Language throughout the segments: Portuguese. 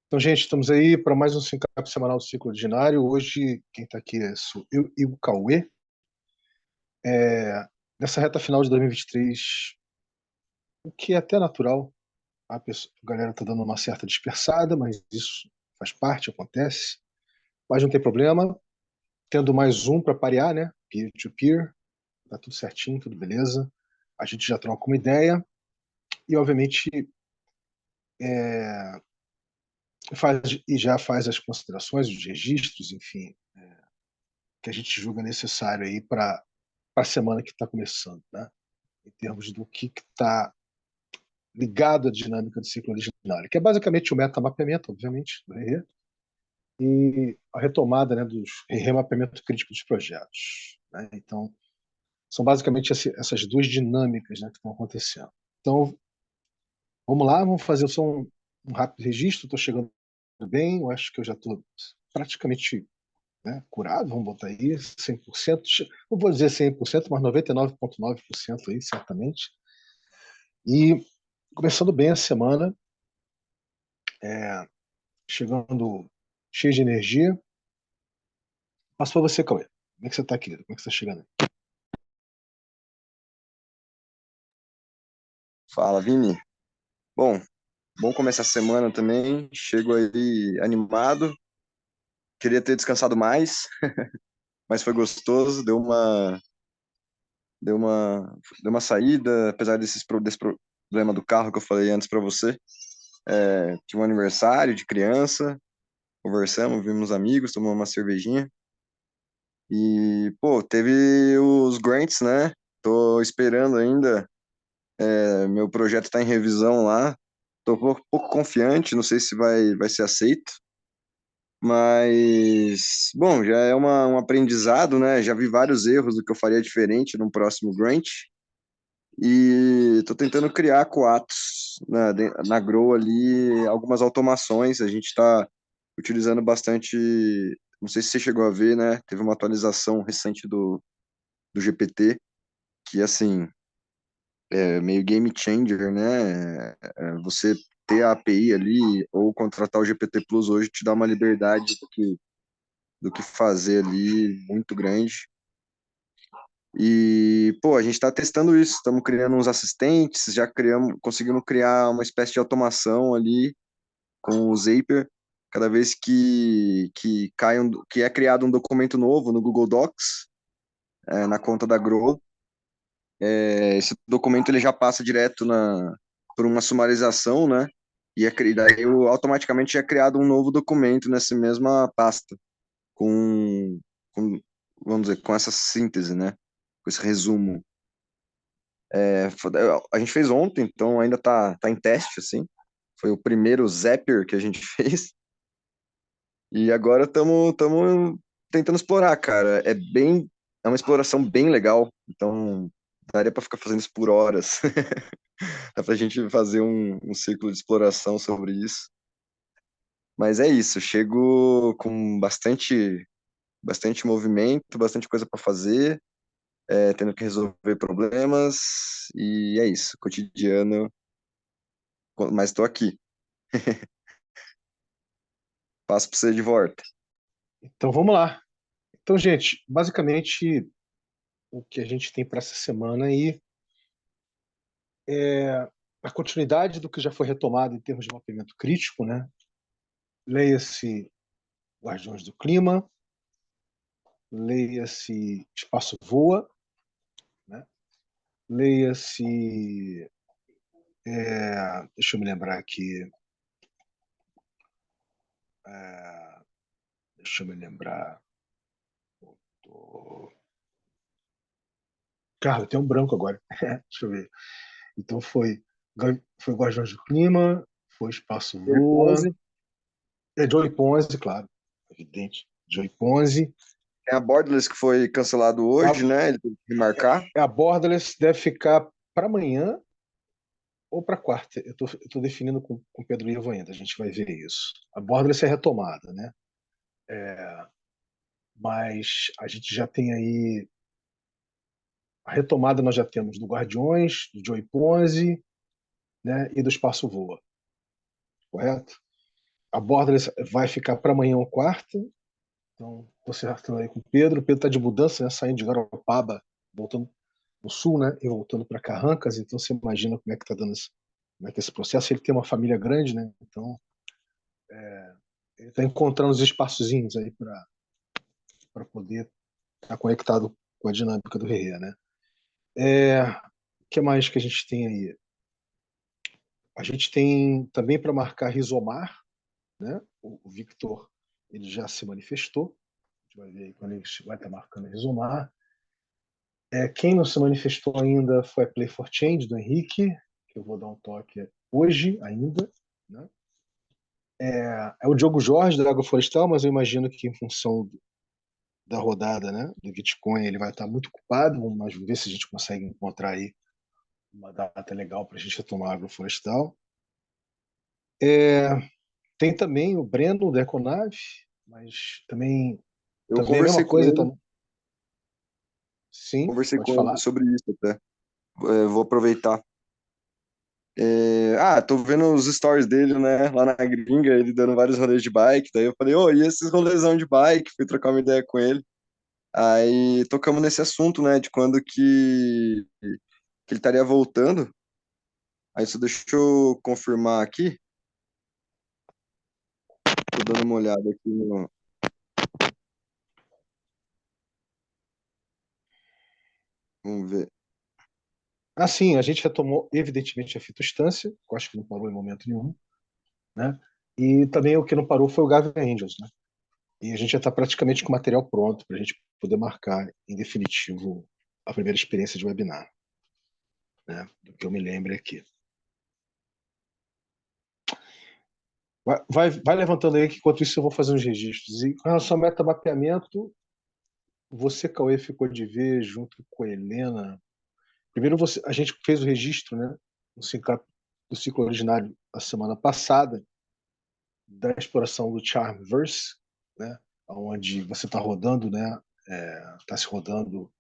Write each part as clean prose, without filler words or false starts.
Então, gente, estamos aí para mais um Syncap semanal do Ciclo Ordinário. Hoje, quem está aqui sou eu e o Cauê. Nessa reta final de 2023, o que é até natural, a galera está dando uma certa dispersada, mas isso faz parte, acontece. Mas não tem problema, tendo mais um para parear, né? Peer-to-peer, tá tudo certinho, tudo beleza. A gente já troca uma ideia e, obviamente, é, já faz as considerações, os registros, enfim, que a gente julga necessário aí para a semana que está começando, né? Em termos do que está ligado à dinâmica do ciclo originário, que é basicamente o metamapeamento, obviamente, do RE, e a retomada, né, dos remapeamento crítico dos projetos. Né? Então, são basicamente essas duas dinâmicas, né, que estão acontecendo. Então, vamos lá, vamos fazer só um rápido registro. Estou chegando bem, eu acho que eu já estou praticamente, né, curado, vamos botar aí, 100%, não vou dizer 100%, mas 99,9% aí, certamente. E começando bem a semana, é, chegando cheio de energia. Passo para você, Cauê. Como é que você está, querido? Como é que você está chegando aí? Fala, Vini. Bom, bom começar a semana também. Chego aí animado. Queria ter descansado mais, mas foi gostoso. Deu uma saída, apesar desse problema do carro que eu falei antes para você. Tinha um aniversário de criança, conversamos, vimos amigos, tomamos uma cervejinha. E, pô, teve os grants, né? Tô esperando ainda. Meu projeto tá em revisão lá. Tô pouco confiante, não sei se vai ser aceito. Mas, bom, já é um aprendizado, né? Já vi vários erros do que eu faria diferente no próximo Grant. E tô tentando criar coatos na Grow ali, algumas automações. A gente está utilizando bastante. Não sei se você chegou a ver, né? Teve uma atualização recente do GPT, que assim, é meio game changer, né? Você ter a API ali ou contratar o GPT Plus hoje te dá uma liberdade do que fazer ali muito grande. E, pô, a gente está testando isso, estamos criando uns assistentes, já conseguimos criar uma espécie de automação ali com o Zapier. Cada vez que é criado um documento novo no Google Docs, na conta da Grow, esse documento ele já passa direto por uma sumarização, né? Daí automaticamente é criado um novo documento nessa mesma pasta, com, com, vamos dizer, com essa síntese, né? Com esse resumo. A gente fez ontem, então ainda tá em teste, assim. Foi o primeiro Zapier que a gente fez. E agora estamos tentando explorar, cara. É uma exploração bem legal. Então, daria para ficar fazendo isso por horas. Dá pra gente fazer um ciclo de exploração sobre isso. Mas é isso, chego com bastante movimento, bastante coisa para fazer, tendo que resolver problemas, e é isso, cotidiano, mas estou aqui. Passo para você de volta. Então, vamos lá. Então, gente, basicamente, o que a gente tem para essa semana aí é a continuidade do que já foi retomado em termos de mapeamento crítico, né? Leia-se Guardiões do Clima, leia-se Espaço Voa, né? Leia-se. Deixa eu me lembrar aqui. é, Deixa eu me lembrar. Tô- Cara, tem um branco agora. Deixa eu ver. Então foi Guardiões do Clima, foi Espaço Voa. 11, É Joey Ponzi, claro, evidente. Joey Ponzi. tem a Borderless que foi cancelado A, hoje, né? Ele teve que remarcar. a Borderless deve ficar para amanhã ou para quarta. Eu tô definindo com o Pedro Ivo ainda, a gente vai ver isso. A Borderless é retomada, né? Mas a gente já tem aí. A retomada nós já temos do Guardiões, do Joey Ponzi, né? E do Espaço Voa, correto? A Borderless vai ficar para amanhã ou quarta. Então, estou acertando aí com o Pedro. O Pedro está de mudança, né? Saindo de Garopaba, voltando no sul, né? E voltando para Carrancas. Então, você imagina como é que está dando como é que é esse processo. Ele tem uma família grande, né? Então, ele está encontrando os espaçozinhos aí para poder estar conectado com a dinâmica do Rê, né? O que mais que a gente tem aí? A gente tem também para marcar Rizomar, né? O Victor ele já se manifestou. A gente vai ver aí quando ele vai estar marcando Rizomar. Quem não se manifestou ainda foi a Play for Change do Henrique, que eu vou dar um toque hoje ainda. Né? É o Diogo Jorge da Água Florestal, mas eu imagino que em função da rodada, né, do Bitcoin, ele vai estar muito ocupado. Vamos ver se a gente consegue encontrar aí uma data legal para a gente retomar a Agroflorestal. Tem também o Breno da Econave, mas Eu também é a mesma conversei com coisa. ele, Tá... Sim, conversei pode com ele falar. sobre isso até. Vou aproveitar. Tô vendo os stories dele, né, lá na gringa, ele dando vários rolês de bike. Daí eu falei, ô, e esses rolezão de bike? Fui trocar uma ideia com ele. Aí tocamos nesse assunto, né, de quando que ele estaria voltando. Aí só deixa eu confirmar aqui. Tô dando uma olhada aqui no. Vamos ver. Assim, a gente retomou, evidentemente, a fitostância, que eu acho que não parou em momento nenhum, né? E também o que não parou foi o Gavin Angels, né? E a gente já está praticamente com o material pronto para a gente poder marcar, em definitivo, a primeira experiência de webinar, né? Do que eu me lembro aqui. Vai levantando aí que, enquanto isso, eu vou fazer uns registros. E com relação ao metamapeamento, você, Cauê, ficou de ver junto com a Helena. Primeiro, a gente fez o registro, né? Do ciclo originário a semana passada, da exploração do Charmverse, né? Onde você está rodando, né? Está se rodando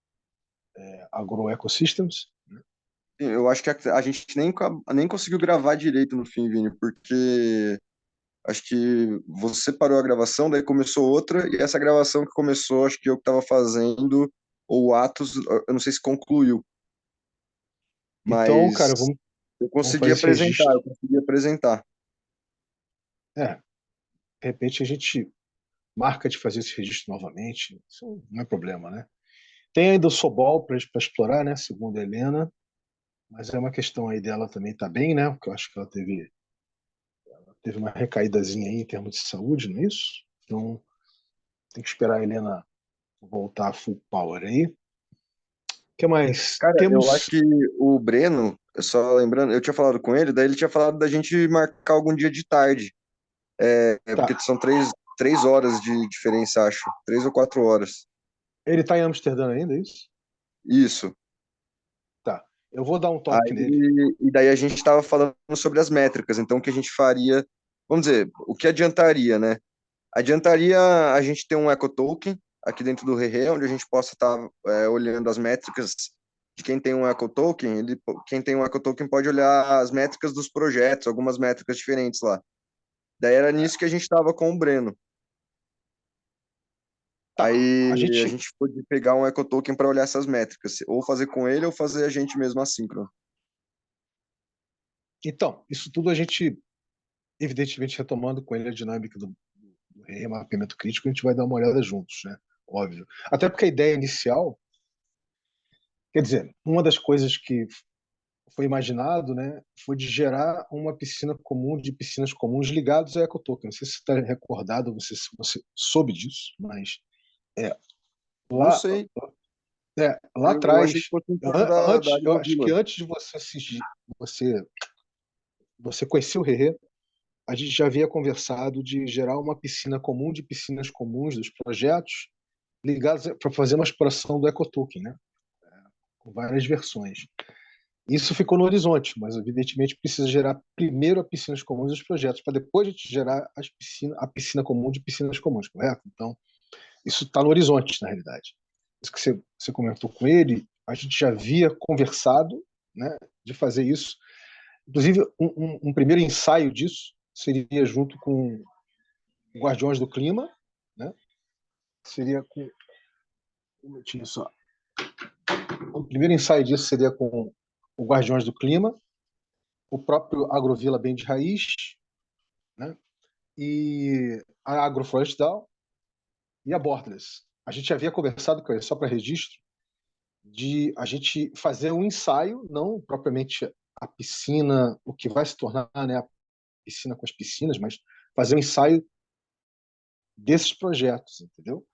agroecosystems. Né? Eu acho que a gente nem conseguiu gravar direito no fim, Vini, porque acho que você parou a gravação, daí começou outra, e essa gravação que começou, acho que eu que estava fazendo, ou o Atos, eu não sei se concluiu, Então, cara, mas eu vamos consegui fazer esse apresentar, registro. eu consegui apresentar. De repente a gente marca de fazer esse registro novamente. Isso não é problema, né? Tem ainda o Sobol para explorar, né? Segundo a Helena, mas é uma questão aí dela também tá bem, né? Porque eu acho que ela teve uma recaídazinha aí em termos de saúde, não é isso? Então tem que esperar a Helena voltar a full power aí. O que mais? Cara, eu acho Temos. que o Breno, só lembrando, eu tinha falado com ele, daí ele tinha falado da gente marcar algum dia de tarde, porque Tá. são 3 horas de diferença, acho, 3 ou 4 horas. Ele tá em Amsterdã ainda, é isso? Isso. Tá. Eu vou dar um toque nele. E daí a gente estava falando sobre as métricas, então o que a gente faria, vamos dizer, o que adiantaria, né? Adiantaria a gente ter um ecotoken aqui dentro do Rere, onde a gente possa estar olhando as métricas de quem tem um ecotoken, quem tem um ecotoken pode olhar as métricas dos projetos, algumas métricas diferentes lá. Daí era nisso que a gente estava com o Breno. Tá. A Aí a gente. gente pode pegar um ecotoken para olhar essas métricas, ou fazer com ele ou fazer a gente mesmo assíncrono. Então, isso tudo a gente, evidentemente, retomando com ele a dinâmica do remapeamento crítico, a gente vai dar uma olhada juntos, né? Óbvio. Até porque a ideia inicial, quer dizer, uma das coisas que foi imaginado, né, foi de gerar uma piscina comum de piscinas comuns ligados a EcoToken. Não sei se você está recordado, você soube disso, mas é, Não lá, sei, lá eu achei que atrás, fosse em torno da eu acho que Agrovila. antes de você assistir, você, você conhecer o Rerê, a gente já havia conversado de gerar uma piscina comum de piscinas comuns dos projetos ligados para fazer uma exploração do EcoToken, né? Com várias versões. Isso ficou no horizonte, mas evidentemente precisa gerar primeiro a piscinas comuns dos projetos, para depois a gente gerar a piscina comum de piscinas comuns, correto? Então, isso está no horizonte, na realidade. Isso que você comentou com ele, a gente já havia conversado, né, de fazer isso. Inclusive, um primeiro ensaio disso seria junto com Guardiões do Clima, né? Seria com. Um minutinho só. O primeiro ensaio disso seria com o Guardiões do Clima, o próprio Agrovila Bem de Raiz, né? E a Agroflorestal e a Borderless. A gente havia conversado, só para registro, de a gente fazer um ensaio, não propriamente a piscina, o que vai se tornar, né, a piscina com as piscinas, mas fazer um ensaio desses projetos, entendeu?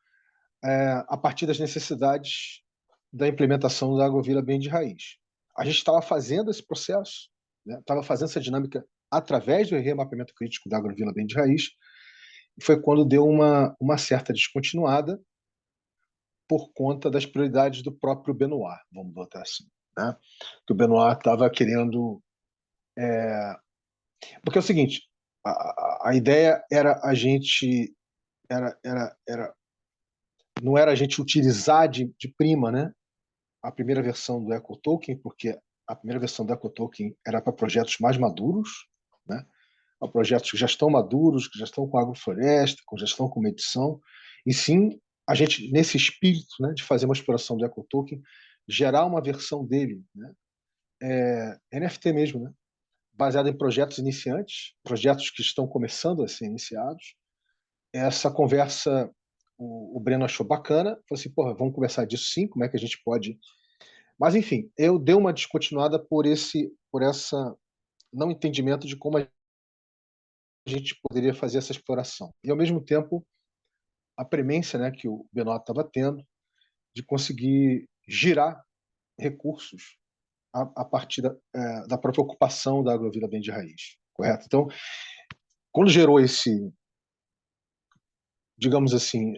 A partir das necessidades da implementação da Agrovila Bem de Raiz. A gente estava fazendo esse processo, né? Estava fazendo essa dinâmica através do remapeamento crítico da Agrovila Bem de Raiz, e foi quando deu uma certa descontinuada por conta das prioridades do próprio Benoit, vamos botar assim, né? Que o Benoit estava querendo. Porque é o seguinte, a ideia era a gente. Não era a gente utilizar de prima, né? A primeira versão do EcoToken, porque a primeira versão do EcoToken era para projetos mais maduros, né? Para projetos que já estão maduros, que já estão com agrofloresta, que já estão com medição, e sim a gente, nesse espírito, né, de fazer uma exploração do EcoToken, gerar uma versão dele, né, NFT mesmo, né, baseada em projetos iniciantes, projetos que estão começando a ser iniciados. Essa conversa o Breno achou bacana, falou assim, porra, vamos conversar disso sim, como é que a gente pode. Mas, enfim, eu dei uma descontinuada por essa não entendimento de como a gente poderia fazer essa exploração. E, ao mesmo tempo, a premência, né, que o Benoit estava tendo de conseguir girar recursos a partir da própria ocupação da Agrovila Bem de Raiz, correto? Então, quando gerou esse, digamos assim,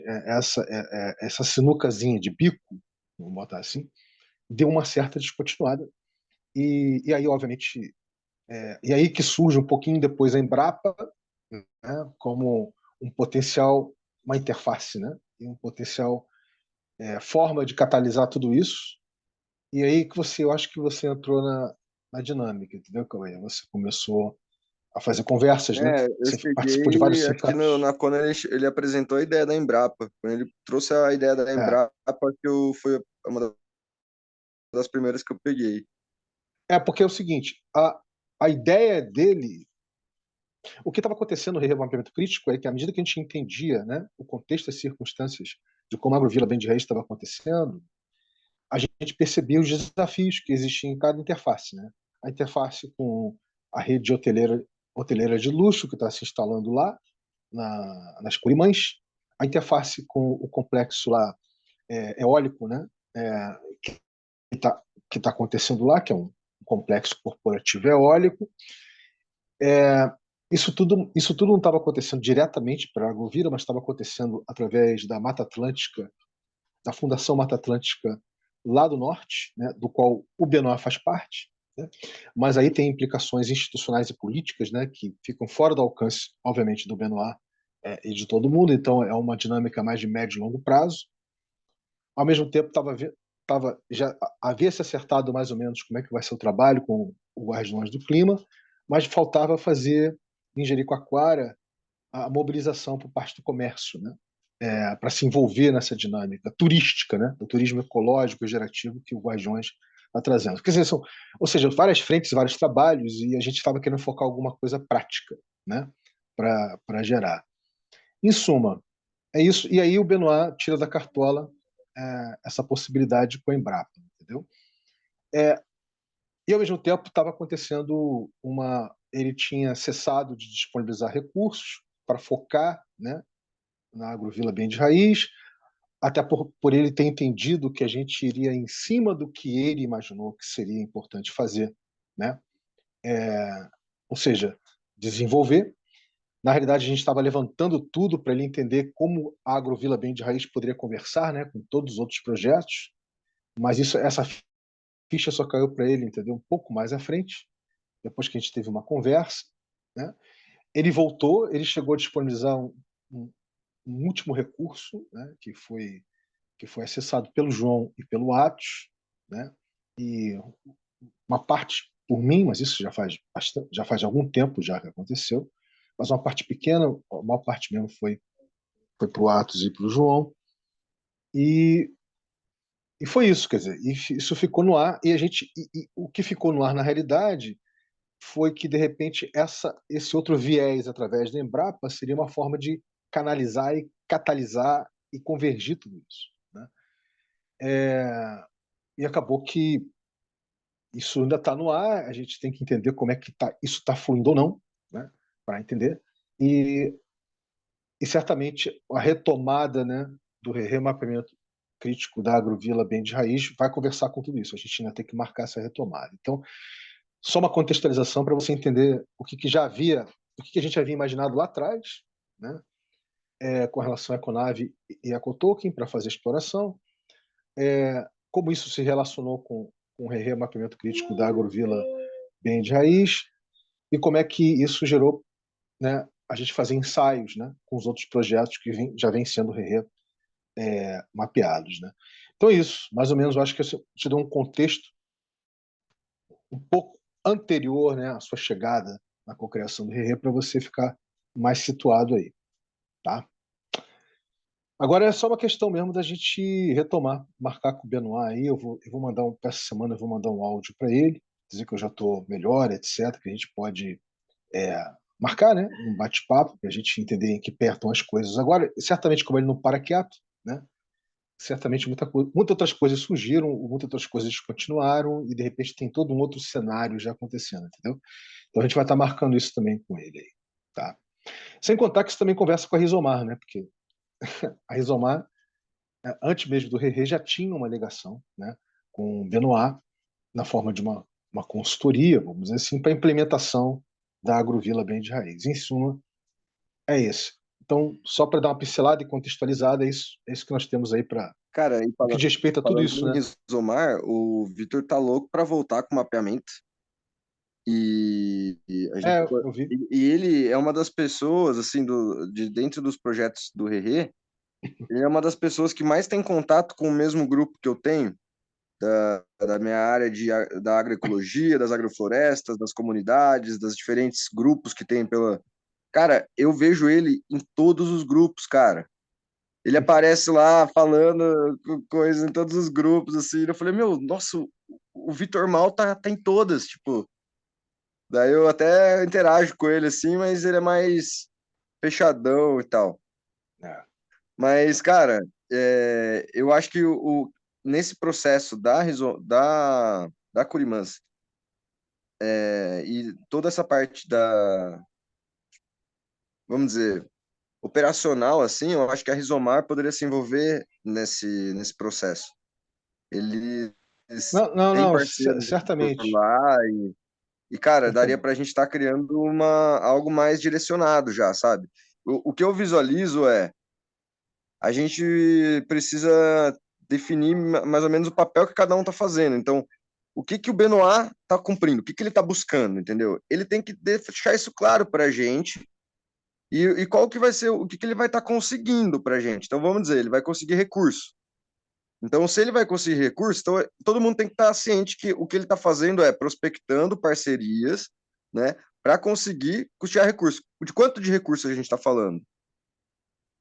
essa sinucazinha de bico, vamos botar assim, deu uma certa descontinuada. E aí, obviamente, e aí que surge um pouquinho depois a Embrapa, né, como um potencial, uma interface, né, e um potencial forma de catalisar tudo isso. E aí que eu acho que você entrou na dinâmica, entendeu, Cauê? Você começou a fazer conversas, né? Eu Você participou de vários cheguei, acho que sindicatos. quando ele apresentou a ideia da Embrapa. Quando ele trouxe a ideia da É, Embrapa, foi uma das primeiras que eu peguei. porque é o seguinte, a ideia dele, o que estava acontecendo no remapeamento crítico é que à medida que a gente entendia, né, o contexto e as circunstâncias de como a Agrovila Bem de Raiz estava acontecendo, a gente percebia os desafios que existiam em cada interface, né? A interface com a rede hoteleira de luxo que está se instalando lá nas Curimães, a interface com o complexo lá eólico, né? Que está acontecendo lá, que é um complexo corporativo eólico. Isso tudo não estava acontecendo diretamente para a Agrovila, mas estava acontecendo através da Mata Atlântica, da Fundação Mata Atlântica lá do norte, né, do qual o Benoit faz parte, né, mas aí tem implicações institucionais e políticas, né, que ficam fora do alcance, obviamente, do Benoit e de todo mundo, então é uma dinâmica mais de médio e longo prazo. Ao mesmo tempo, já havia se acertado mais ou menos como é que vai ser o trabalho com o Guardiões do Clima, mas faltava fazer em Jericoacoara a mobilização por parte do comércio, né? Para se envolver nessa dinâmica turística, né? Do turismo ecológico e gerativo que o Guardiões está trazendo. Quer dizer, ou seja, várias frentes, vários trabalhos, e a gente estava querendo focar alguma coisa prática, né? Para gerar. Em suma, é isso. E aí o Benoit tira da cartola essa possibilidade com a Embrapa, entendeu? É, e ao mesmo tempo estava acontecendo ele tinha cessado de disponibilizar recursos para focar, né, na Agrovila Bem de Raiz, até por ele ter entendido que a gente iria em cima do que ele imaginou que seria importante fazer, né? Ou seja, desenvolver. Na realidade, a gente estava levantando tudo para ele entender como a Agrovila Bem de Raiz poderia conversar, né, com todos os outros projetos, mas essa ficha só caiu para ele, entendeu? Um pouco mais à frente, depois que a gente teve uma conversa, né? Ele voltou, ele chegou a disponibilizar um, um último recurso, né, que foi acessado pelo João e pelo Atos, né? E uma parte por mim, mas isso já faz algum tempo já que aconteceu, mas uma parte pequena, a maior parte mesmo foi para o Atos e para o João. E, e foi isso, quer dizer, isso ficou no ar, e a gente, o que ficou no ar na realidade foi que, de repente, esse outro viés através da Embrapa seria uma forma de canalizar e catalisar e convergir tudo isso, né? E acabou que isso ainda está no ar, a gente tem que entender como é que isso está fluindo ou não, né? Para entender. E, e certamente a retomada, né, do remapeamento crítico da Agrovila Bem de Raiz vai conversar com tudo isso. A gente ainda tem que marcar essa retomada. Então, só uma contextualização para você entender o que a gente havia imaginado lá atrás, né, com relação à Econave e a Cotoken para fazer exploração, como isso se relacionou com o remapeamento crítico da Agrovila Bem de Raiz e como é que isso gerou, né, a gente fazer ensaios, né, com os outros projetos que já vêm sendo mapeados, né. Então é isso, mais ou menos, eu acho que eu te dou um contexto um pouco anterior, né, à sua chegada na cocriação do Rerê para você ficar mais situado aí, tá? Agora é só uma questão mesmo da gente retomar, marcar com o Benoit aí, eu vou mandar essa semana eu vou mandar um áudio para ele, dizer que eu já estou melhor, etc, que a gente pode é, marcar, né, um bate-papo para a gente entender em que pé estão as coisas. Agora, certamente como ele não para quieto, né, certamente muitas outras coisas surgiram, muitas outras coisas continuaram e de repente tem todo um outro cenário já acontecendo, entendeu? Então a gente vai estar marcando isso também com ele aí, tá? Sem contar que isso também conversa com a Rizomar, né? Porque a Rizomar, antes mesmo do Rerê, já tinha uma ligação, né, com o Benoit na forma de uma consultoria, vamos dizer assim, para a implementação da Agrovila Bem de Raiz. Em suma, é esse. Então, só para dar uma pincelada e contextualizada, é isso que nós temos aí para Cara, e o que diz respeito a tudo falando isso, em né? Rizomar, o Vitor tá louco pra voltar com o mapeamento. E a gente Eu vi. e ele é uma das pessoas assim de dentro dos projetos do Rerê, ele é uma das pessoas que mais tem contato com o mesmo grupo que eu tenho da minha área da agroecologia, das agroflorestas, das comunidades, das diferentes grupos que tem pela. Cara, eu vejo ele em todos os grupos, cara. Ele aparece lá falando coisas em todos os grupos, assim. Eu falei, meu, nossa, o Vitor Mal tá em todas, tipo. Daí eu até interajo com ele, assim, mas ele é mais fechadão e tal. É. Mas, cara, eu acho que nesse processo da Curimans, e toda essa parte vamos dizer, operacional, assim, eu acho que a Rizomar poderia se envolver nesse processo. Eles Não, não, têm não, parceiros por certamente. lá cara, daria para a Certamente. gente estar criando algo mais direcionado já, sabe? O que eu visualizo a gente precisa definir mais ou menos o papel que cada um está fazendo. Então, o que que o Benoit está cumprindo? O que que ele está buscando, entendeu? Ele tem que deixar isso claro para a gente e qual que vai ser, o que que ele vai estar conseguindo para a gente. Então, vamos dizer, ele vai conseguir recurso. Então, se ele vai conseguir recurso, então todo mundo tem que estar ciente que o que ele está fazendo é prospectando parcerias, né, para conseguir custear recurso. De quanto de recurso a gente está falando?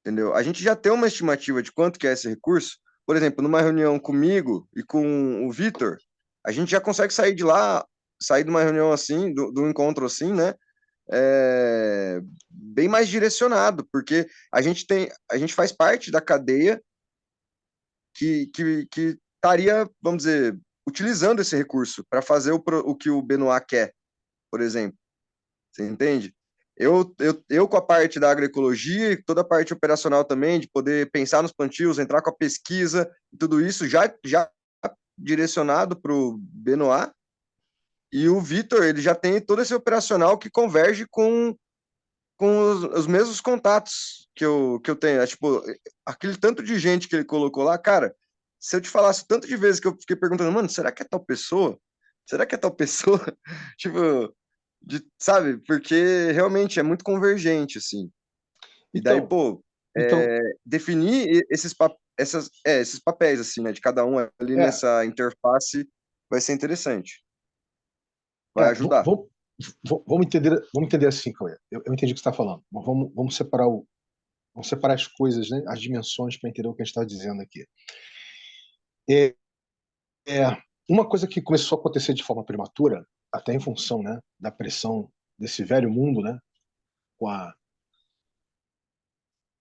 Entendeu? A gente já tem uma estimativa de quanto que é esse recurso. Por exemplo, numa reunião comigo e com o Vitor, a gente já consegue sair de lá, sair de uma reunião assim, do encontro assim, né? Bem mais direcionado, porque a gente faz parte da cadeia que estaria, vamos dizer, utilizando esse recurso para fazer o que o Benoit quer, por exemplo. Você entende? Eu com a parte da agroecologia e toda a parte operacional também, de poder pensar nos plantios, entrar com a pesquisa e tudo isso já direcionado para o Benoit. E o Vitor, ele já tem todo esse operacional que converge com os mesmos contatos que eu tenho. É, tipo, aquele tanto de gente que ele colocou lá, cara, se eu te falasse o tanto de vezes que eu fiquei perguntando, mano, será que é tal pessoa? Será que é tal pessoa? Tipo, sabe? Porque realmente é muito convergente, assim. E daí, Então, pô, então definir esses papéis, assim, né, de cada um ali é, nessa interface vai ser interessante. Vai é, ajudar. vamos entender assim, Cauê. Eu entendi o que você está falando. Mas vamos separar as coisas, né, as dimensões, para entender o que a gente está dizendo aqui. É, uma coisa que começou a acontecer de forma prematura, até em função, né, da pressão desse velho mundo, né, com a,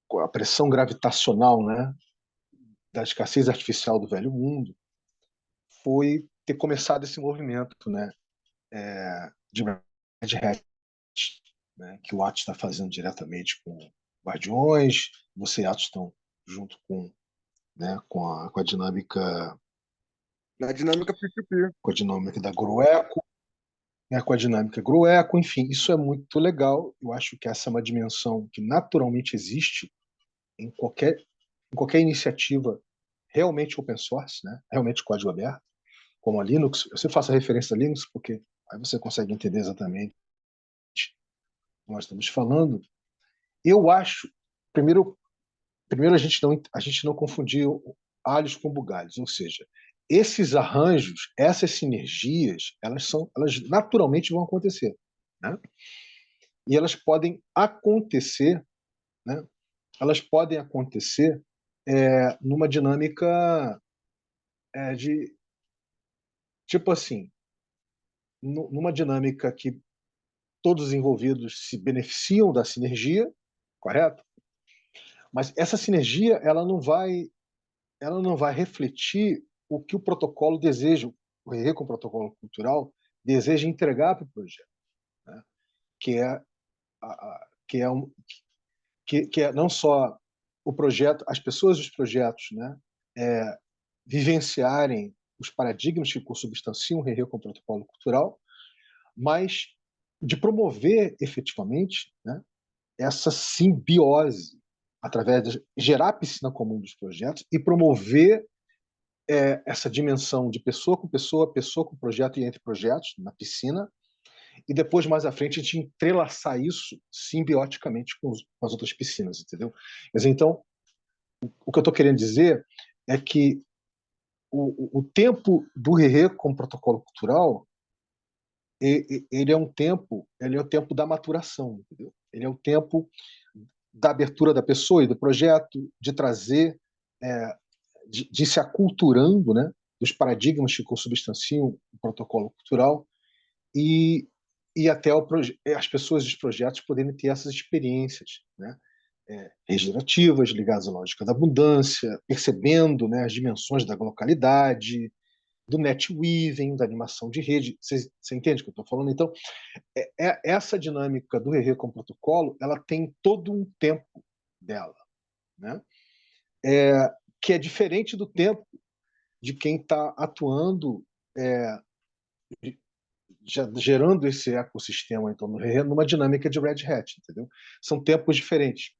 com a pressão gravitacional, né, da escassez artificial do velho mundo, foi ter começado esse movimento, né, de Red Hat, né, que o Atos está fazendo diretamente com Guardiões, você e Atos estão junto com, né, com a dinâmica Na dinâmica peer-to-peer. com a dinâmica da Grueco, né, com a dinâmica Grueco, enfim, isso é muito legal. Eu acho que essa é uma dimensão que naturalmente existe em qualquer iniciativa realmente open source, né, realmente código aberto, como a Linux. Eu sempre faço a referência a Linux porque aí você consegue entender exatamente o que nós estamos falando. Eu acho, primeiro, a gente não confundir alhos com bugalhos, ou seja, esses arranjos, essas sinergias, elas naturalmente vão acontecer, né? E elas podem acontecer, né? Elas podem acontecer numa dinâmica de tipo assim, numa dinâmica que todos os envolvidos se beneficiam da sinergia, correto? Mas essa sinergia ela não vai refletir o que o protocolo deseja, o RE com o protocolo cultural deseja entregar para o projeto, né? que é que é que é não só o projeto, as pessoas dos projetos, né, vivenciarem os paradigmas que consubstanciam o RE com o protocolo cultural, mas de promover efetivamente, né, essa simbiose através de gerar a piscina comum dos projetos e promover essa dimensão de pessoa com projeto e entre projetos na piscina, e depois, mais à frente, a gente entrelaçar isso simbioticamente com as outras piscinas, entendeu? Mas então, o que eu estou querendo dizer é que o tempo do RE com protocolo cultural, ele é o tempo da maturação, entendeu? Ele é o tempo da abertura da pessoa e do projeto, de trazer, é, de se aculturando, né, dos paradigmas que consubstanciam o protocolo cultural e, e até as pessoas dos projetos poderem ter essas experiências, né, regenerativas, ligadas à lógica da abundância, percebendo, né, as dimensões da localidade, do netweaving, da animação de rede. Você entende o que eu estou falando? Então, essa dinâmica do RE com protocolo, ela tem todo um tempo dela, né? Que é diferente do tempo de quem está atuando, é, gerando esse ecossistema então, numa dinâmica de Red Hat, entendeu? São tempos diferentes.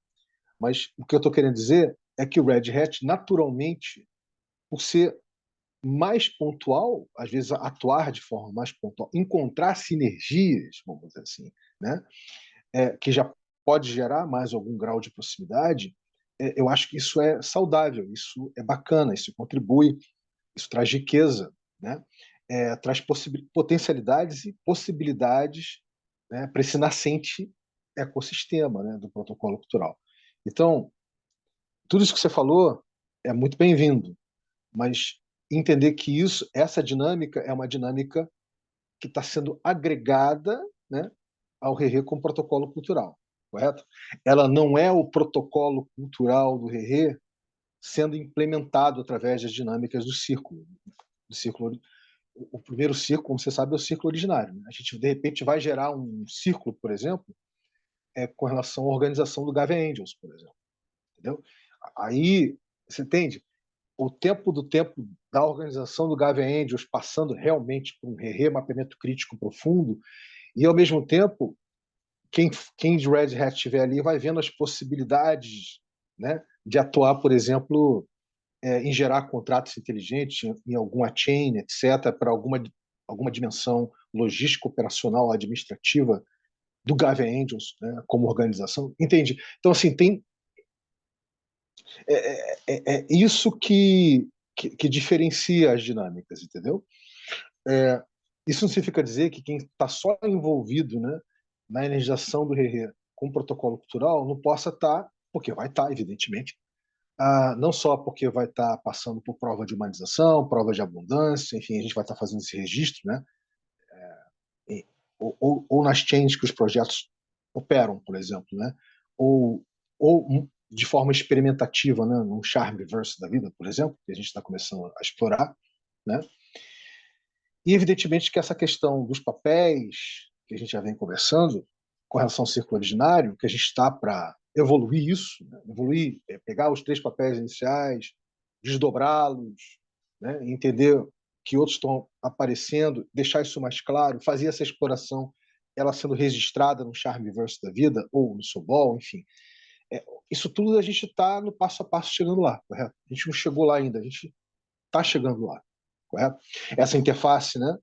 Mas o que eu estou querendo dizer é que o Red Hat, naturalmente, por ser mais pontual, às vezes atuar de forma mais pontual, encontrar sinergias, vamos dizer assim, né? Que já pode gerar mais algum grau de proximidade, eu acho que isso é saudável, isso é bacana, isso contribui, isso traz riqueza, né? Traz potencialidades e possibilidades, né, para esse nascente ecossistema, né, do protocolo cultural. Então, tudo isso que você falou é muito bem-vindo, mas entender que essa dinâmica é uma dinâmica que está sendo agregada, né, ao ReRe com o protocolo cultural, correto? Ela não é o protocolo cultural do ReRe sendo implementado através das dinâmicas do círculo. Do círculo o primeiro círculo, como você sabe, é o círculo originário. Né? A gente, de repente, vai gerar um círculo, por exemplo, com relação à organização do Gavin Angels, por exemplo. Entendeu? Aí, você entende? O tempo do tempo da organização do Gavin Angels passando realmente por um remapeamento crítico profundo e, ao mesmo tempo, quem de Red Hat estiver ali vai vendo as possibilidades, né, de atuar, por exemplo, em gerar contratos inteligentes em alguma chain, etc., para alguma dimensão logística, operacional, administrativa do Gavin Angels, né, como organização. Entende? Então, assim, é isso que diferencia as dinâmicas, entendeu? Isso não significa dizer que quem está só envolvido, né, na energização do Rerê com o protocolo cultural não possa estar, porque vai estar, evidentemente, não só porque vai estar passando por prova de humanização, prova de abundância, enfim, a gente vai estar fazendo esse registro, né, ou nas chains que os projetos operam, por exemplo, né, ou de forma experimentativa, né, num Charmverse da vida, por exemplo, que a gente está começando a explorar, né. E, evidentemente, que essa questão dos papéis, que a gente já vem conversando, com relação ao círculo originário, que a gente está para evoluir isso, né? Evoluir, pegar os 3 papéis iniciais, desdobrá-los, né? Entender que outros estão aparecendo, deixar isso mais claro, fazer essa exploração, ela sendo registrada no Charmverse da vida, ou no Sobol, enfim. Isso tudo a gente está no passo a passo chegando lá, correto? A gente não chegou lá ainda, a gente está chegando lá, correto? Essa interface, né,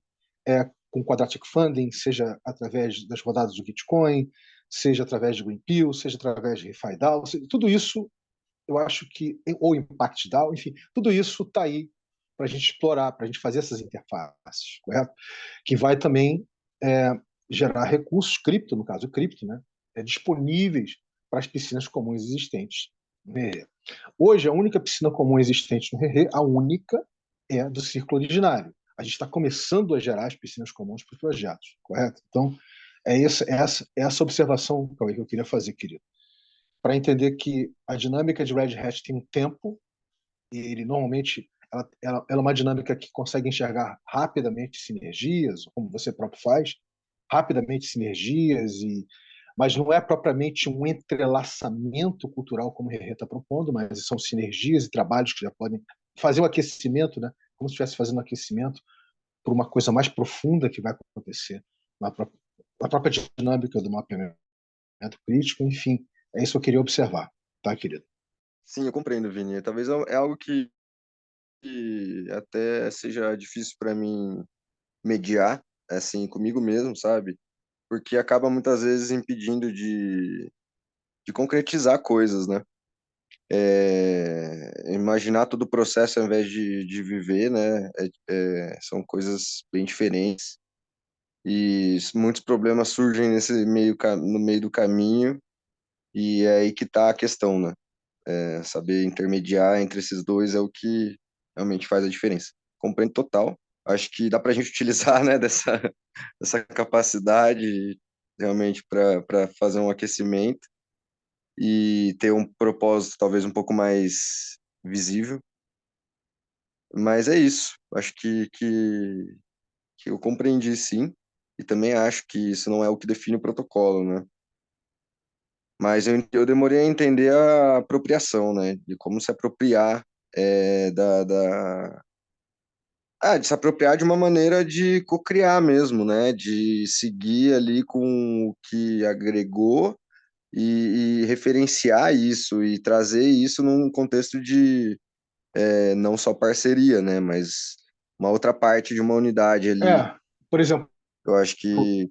com Quadratic Funding, seja através das rodadas do Bitcoin, seja através de Greenpeace, seja através de RefiDAO, tudo isso eu acho que, ou Impact DAO, enfim, tudo isso está aí para a gente explorar, para a gente fazer essas interfaces, correto? Que vai também gerar recursos cripto, no caso cripto, né, disponíveis para as piscinas comuns existentes no Rerê. Hoje, a única piscina comum existente no Rerê, a única, é do círculo originário. A gente está começando a gerar as piscinas comuns para os projetos, correto? Então, essa observação, Cauê, que eu queria fazer, querido, para entender que a dinâmica de Red Hat tem um tempo, e ele normalmente ela é uma dinâmica que consegue enxergar rapidamente sinergias, como você próprio faz, rapidamente sinergias, mas não é propriamente um entrelaçamento cultural como o Rerê está propondo, mas são sinergias e trabalhos que já podem fazer um aquecimento, né? Como se estivesse fazendo um aquecimento para uma coisa mais profunda que vai acontecer na própria dinâmica do mapeamento crítico, enfim, é isso que eu queria observar, tá, querido? Sim, eu compreendo, Vini. Talvez é algo que até seja difícil para mim mediar, assim, comigo mesmo, sabe? Porque acaba muitas vezes impedindo de concretizar coisas, né? Imaginar todo o processo ao invés de viver, né? São coisas bem diferentes e muitos problemas surgem no meio do caminho e é aí que tá a questão, né? Saber intermediar entre esses dois é o que realmente faz a diferença. Compreendo total. Acho que dá para a gente utilizar, né, dessa capacidade realmente para fazer um aquecimento e ter um propósito talvez um pouco mais visível. Mas é isso. Acho que eu compreendi sim. E também acho que isso não é o que define o protocolo, né? Mas eu demorei a entender a apropriação, né? De como se apropriar de se apropriar de uma maneira de cocriar mesmo, né? De seguir ali com o que agregou e referenciar isso e trazer isso num contexto de não só parceria, né? Mas uma outra parte de uma unidade ali. Por exemplo, Eu acho que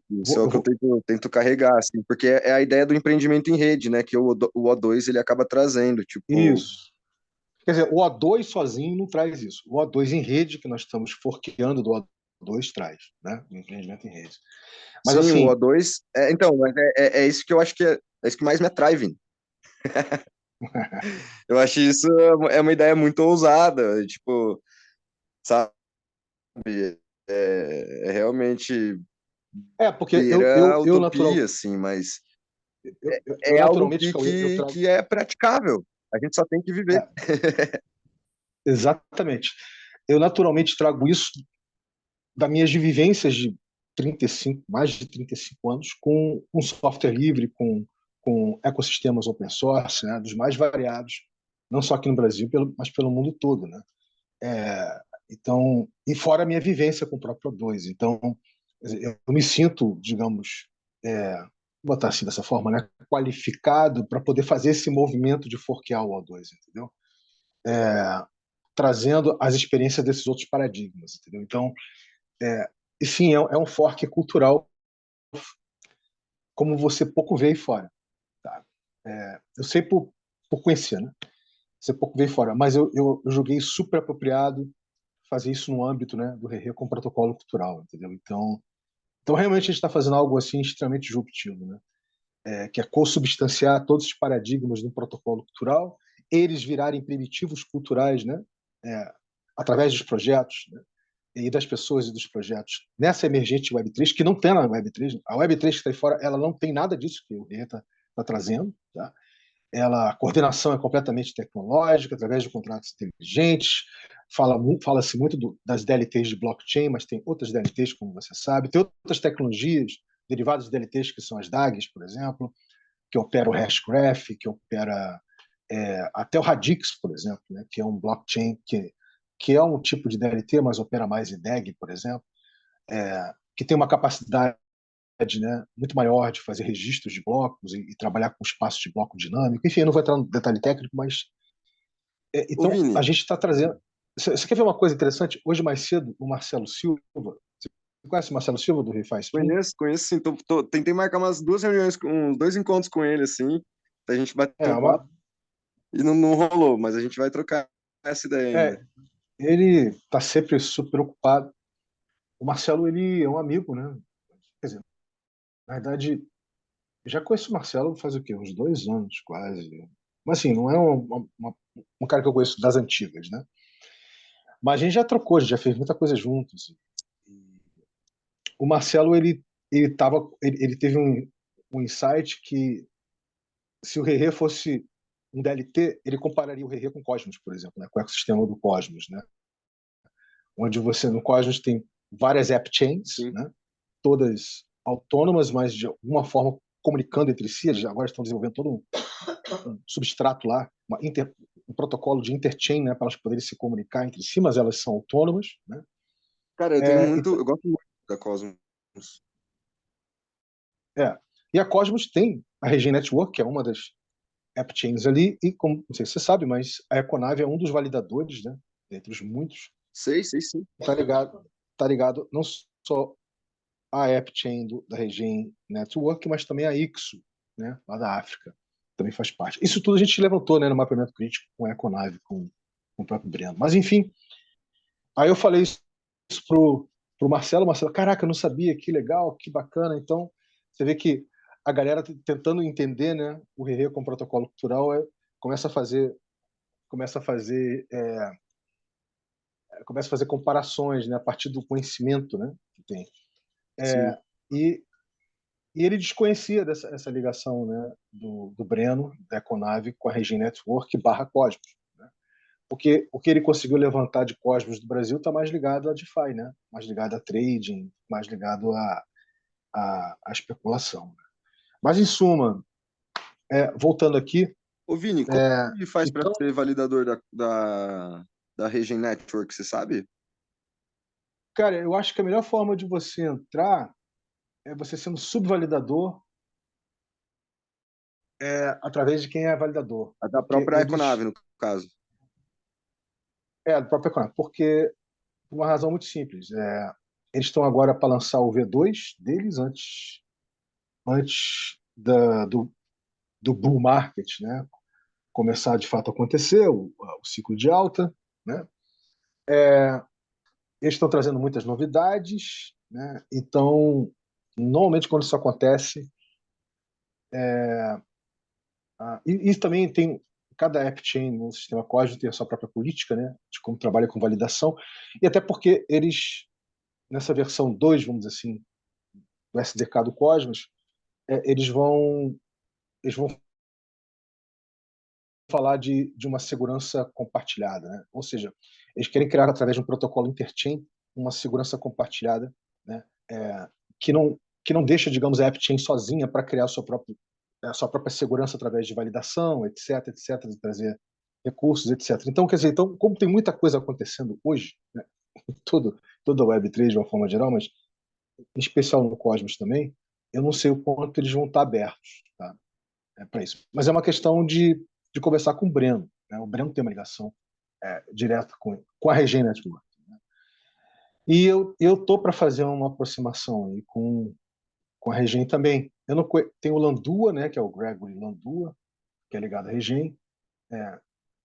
isso é vou, o eu que eu vou, tento carregar, assim, porque é a ideia do empreendimento em rede, né? Que o O2 ele acaba trazendo, tipo, isso. Quer dizer, o O2 sozinho não traz isso. O O2 em rede, que nós estamos forqueando do O2, traz, né? O empreendimento em rede. Mas sim, o assim, O2. Então, mas é isso que eu acho que é isso que mais me atrai, Vini. Eu acho isso é uma ideia muito ousada, tipo, sabe? É realmente porque beira a utopia, assim, mas eu é algo naturalmente, Cauê, eu trago. que é praticável. A gente só tem que viver. É, exatamente. Eu naturalmente trago isso das minhas vivências de 35, mais de 35 anos com software livre, com ecossistemas open source, né, dos mais variados, não só aqui no Brasil, mas pelo mundo todo, né? Então, e fora a minha vivência com o próprio O2. Então, eu me sinto, digamos, vou botar assim dessa forma, né, qualificado para poder fazer esse movimento de forquear o O2, entendeu? Trazendo as experiências desses outros paradigmas, entendeu? Então, e sim, é um fork cultural como você pouco vê aí fora. Tá? Eu sei por conhecer, né? Você pouco vê aí fora, mas eu julguei super apropriado fazer isso no âmbito, né, do ReRe com protocolo cultural, entendeu? Então realmente a gente está fazendo algo assim extremamente disruptivo, né? Que é consubstanciar todos os paradigmas de um protocolo cultural, eles virarem primitivos culturais, né? É, através dos projetos, né? E das pessoas e dos projetos nessa emergente Web3, que não tem na Web3. A Web3 que está aí fora, ela não tem nada disso que o ReRe está trazendo, tá? A coordenação é completamente tecnológica, através de contratos inteligentes. Fala-se muito das DLTs de blockchain, mas tem outras DLTs, como você sabe. Tem outras tecnologias derivadas de DLTs, que são as DAGs, por exemplo, que opera o Hashgraph, que opera até o Radix, por exemplo, né, que é um blockchain que é um tipo de DLT, mas opera mais em DAG, por exemplo, que tem uma capacidade, né, muito maior de fazer registros de blocos e trabalhar com espaço de bloco dinâmico. Enfim, eu não vou entrar no detalhe técnico, mas Ô, então a Vini, gente está trazendo. Você quer ver uma coisa interessante? Hoje mais cedo, o Marcelo Silva, você conhece o Marcelo Silva do Refi Stream? conheço sim. Tentei marcar umas 2 reuniões, uns 2 encontros com ele, assim, pra gente bater É, um papo e não rolou, mas a gente vai trocar essa ideia ainda. é, ele está sempre super ocupado. O Marcelo, ele é um amigo, né? Quer dizer, na verdade, eu já conheço o Marcelo faz o quê? Uns 2 anos, quase. Mas assim, não é um cara que eu conheço das antigas, né? Mas a gente já trocou, a gente já fez muita coisa juntos. O Marcelo, ele teve um insight que se o ReRe fosse um DLT, ele compararia o ReRe com o Cosmos, por exemplo, né? Com o ecossistema do Cosmos, né? Onde você no Cosmos tem várias app chains, Sim. né? Todas autônomas, mas de alguma forma comunicando entre si. Eles agora estão desenvolvendo todo um substrato lá, um protocolo de interchain, né, para elas poderem se comunicar entre si, mas elas são autônomas, né? Cara, É, eu gosto muito da Cosmos. é. E a Cosmos tem a Regen Network, que é uma das app chains ali, e como não sei se você sabe, mas a Econave é um dos validadores, né, dentre os muitos, Sei sim. tá ligado não só a app chain da Regen Network, mas também a IXO, né, lá da África, também faz parte. Isso tudo a gente levantou, né, no mapeamento crítico com a Econave, com o próprio Breno. Mas enfim, aí eu falei isso pro Marcelo, caraca, eu não sabia, que legal, que bacana. Então, você vê que a galera tentando entender, né, o ReRe com o protocolo cultural começa a fazer começa a fazer começa a fazer comparações, né, a partir do conhecimento, né, que tem. Sim. E, e ele desconhecia essa ligação, né, do Breno, da Econave, com a Regen Network barra Cosmos. Né? Porque o que ele conseguiu levantar de Cosmos do Brasil está mais ligado a DeFi, né? Mais ligado a trading, mais ligado a especulação. Né? Mas, em suma, voltando aqui, Ô, Vini, como que faz para então, ser validador da Regen Network, você sabe? cara, eu acho que a melhor forma de você entrar é você sendo subvalidador através de quem é validador. A da Porque própria Econave, no caso. do próprio Economic, porque por uma razão muito simples. Eles estão agora para lançar o V2 deles antes do bull market, né? Começar de fato a acontecer, o ciclo de alta. Né? Eles estão trazendo muitas novidades. Né? Então, normalmente, quando isso acontece, e também tem cada app chain no sistema Cosmos tem a sua própria política, né, de como trabalha com validação, e até porque eles, nessa versão 2, vamos dizer assim, do SDK do Cosmos, eles vão falar de uma segurança compartilhada, né? Ou seja, eles querem criar através de um protocolo interchain uma segurança compartilhada, né? Que não deixa, digamos, a AppChain sozinha para criar a sua própria segurança através de validação, etc, de trazer recursos, etc. Então, quer dizer, então, como tem muita coisa acontecendo hoje, né? Toda a Web3 de uma forma geral, mas em especial no Cosmos também, eu não sei o quanto eles vão estar abertos, tá? Para isso. Mas é uma questão de conversar com o Breno. Né? O Breno tem uma ligação direta com a Regina Network. Né? E eu tô para fazer uma aproximação aí com a Regina também. Eu não tem o Landua, né, que é o Gregory Landua, que é ligado à Regina,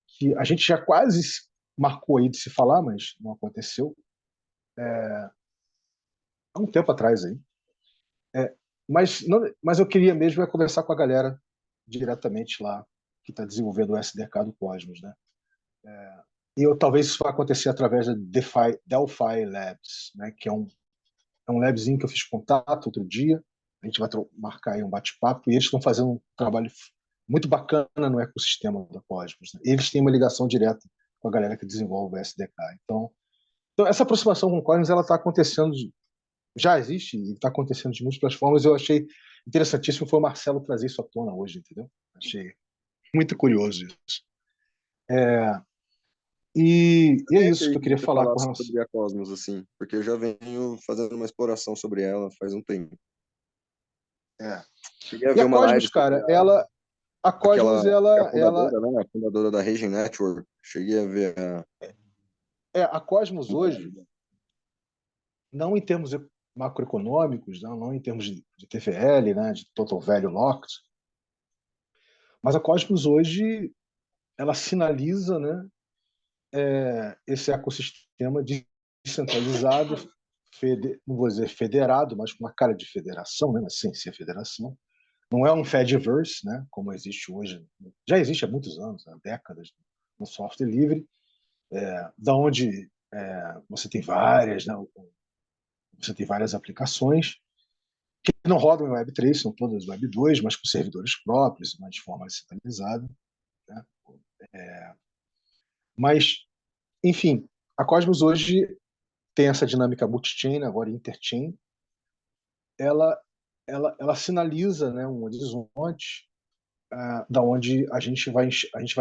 que a gente já quase marcou aí de se falar, mas não aconteceu, há um tempo atrás aí. É, mas eu queria mesmo conversar com a galera diretamente lá, que está desenvolvendo o SDK do Cosmos, né? E talvez isso vá acontecer através da Delphi Labs, né? Que é um labzinho que eu fiz contato outro dia. A gente vai marcar aí um bate-papo e eles estão fazendo um trabalho muito bacana no ecossistema da Cosmos, né? Eles têm uma ligação direta com a galera que desenvolve o SDK. Então essa aproximação com o Cosmos ela está acontecendo, já existe e está acontecendo de múltiplas formas. Eu achei interessantíssimo foi o Marcelo trazer isso à tona hoje, entendeu? Achei muito curioso isso. E é Sabia isso que que eu queria você falar com falasse relação. sobre a Cosmos, assim, porque eu já venho fazendo uma exploração sobre ela faz um tempo. É. Cheguei a E ver a uma Cosmos, live sobre cara, a aquela Cosmos, que é a ela fundadora, né? A fundadora da Regen Network. Cheguei a ver a Cosmos hoje, não em termos macroeconômicos, não em termos de TVL, né, de Total Value Locked, mas a Cosmos hoje ela sinaliza, né, esse ecossistema descentralizado, não vou dizer federado, mas com uma cara de federação, né, mas sem ser federação. Não é um Fediverse, né, como existe hoje, já existe há muitos anos, há décadas, no software livre, da onde você tem várias, né, você tem várias aplicações que não rodam em Web3, são todas Web2, mas com servidores próprios, mas de forma descentralizada. Né? Mas, enfim, a Cosmos hoje tem essa dinâmica multi-chain, agora interchain. Ela, ela sinaliza, né, um horizonte da onde a gente vai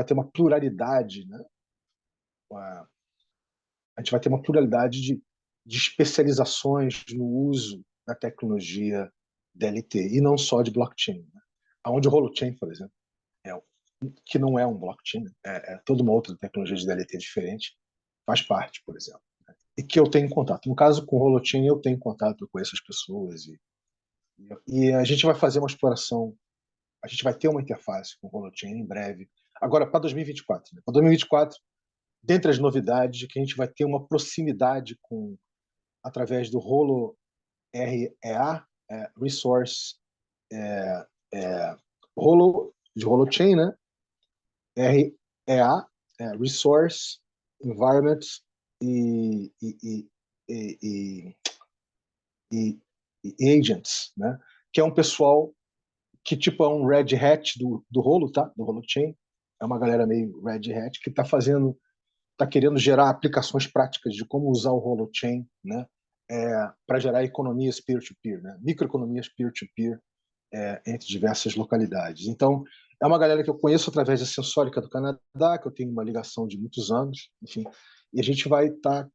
ter uma pluralidade, né? A gente vai ter uma pluralidade de especializações no uso da tecnologia DLT, e não só de blockchain. Né? Onde o Holochain, por exemplo, é, que não é um blockchain, né? É toda uma outra tecnologia de DLT diferente, faz parte, por exemplo. Né? E que eu tenho contato. No caso, com o Holochain, eu tenho contato, eu conheço as pessoas, e a gente vai fazer uma exploração, a gente vai ter uma interface com o Holochain em breve. Agora, para 2024. Né? Para 2024, dentre as novidades, que a gente vai ter uma proximidade com através do Holo REA, Resource, Holo, de Holochain, né? REA, Resource, Environment e, e, e, e, e, e Agents, né? Que é um pessoal que tipo é um Red Hat do Holo, tá? Do Holochain. É uma galera meio Red Hat que está querendo gerar aplicações práticas de como usar o Holochain, né? Para gerar economias peer-to-peer, né? Microeconomias peer-to-peer entre diversas localidades. Então, é uma galera que eu conheço através da Sensórica do Canadá, que eu tenho uma ligação de muitos anos, enfim, e a gente vai estar